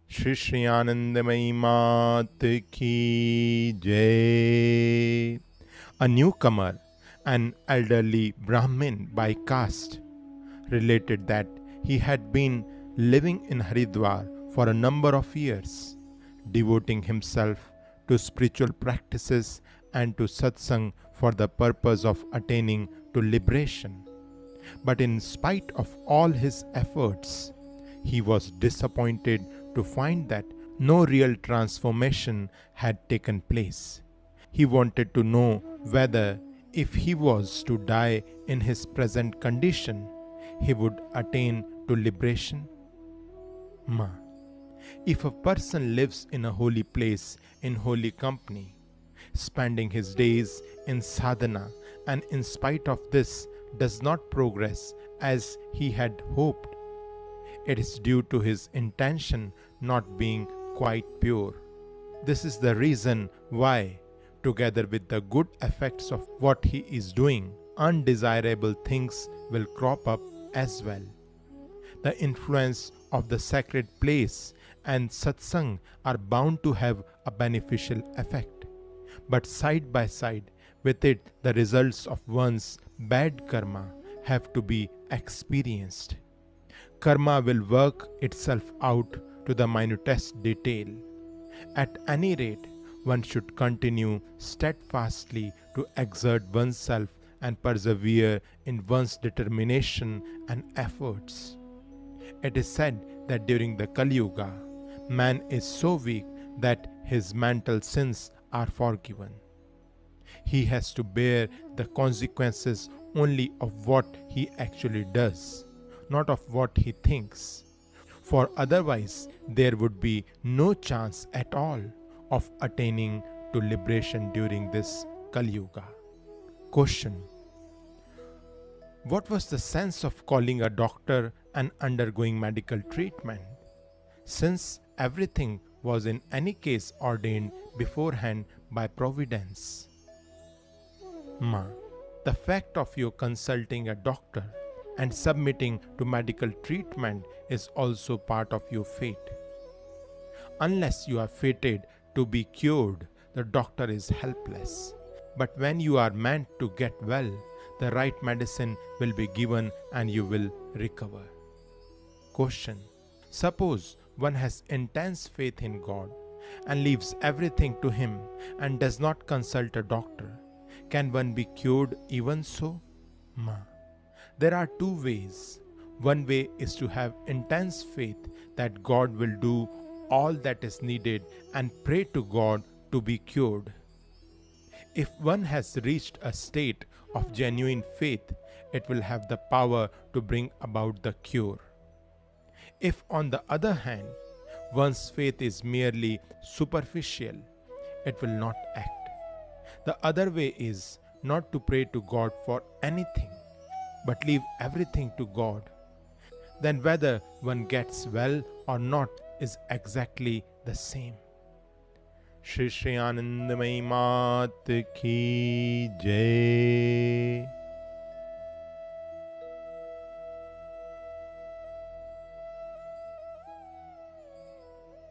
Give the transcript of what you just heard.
Shri Anandamayi Mat Ki Jai. A newcomer, an elderly Brahmin by caste, related that he had been living in Haridwar for a number of years, devoting himself to spiritual practices and to satsang for the purpose of attaining to liberation. But in spite of all his efforts, he was disappointed to find that no real transformation had taken place. He wanted to know whether, if he was to die in his present condition, he would attain to liberation. Ma. If a person lives in a holy place in holy company, spending his days in sadhana, and in spite of this does not progress as he had hoped, it is due to his intention not being quite pure. This is the reason why, together with the good effects of what he is doing, undesirable things will crop up as well. The influence of the sacred place and satsang are bound to have a beneficial effect. But side by side with it, the results of one's bad karma have to be experienced. Karma will work itself out to the minutest detail. At any rate, one should continue steadfastly to exert oneself and persevere in one's determination and efforts. It is said that during the Kali Yuga, man is so weak that his mental sins are forgiven. He has to bear the consequences only of what he actually does, not of what he thinks. For otherwise, there would be no chance at all of attaining to liberation during this Kali Yuga. Question: what was the sense of calling a doctor and undergoing medical treatment, since everything was in any case ordained beforehand by providence? Ma. The fact of your consulting a doctor and submitting to medical treatment is also part of your fate. Unless you are fated to be cured, the doctor is helpless. But when you are meant to get well, the right medicine will be given and you will recover. Question: suppose one has intense faith in God and leaves everything to Him and does not consult a doctor. Can one be cured even so? Ma. There are two ways. One way is to have intense faith that God will do all that is needed and pray to God to be cured. If one has reached a state of genuine faith, it will have the power to bring about the cure. If, on the other hand, one's faith is merely superficial, it will not act. The other way is not to pray to God for anything, but leave everything to God. Then whether one gets well or not is exactly the same. Shri Anandamayi Mat Ki Jai.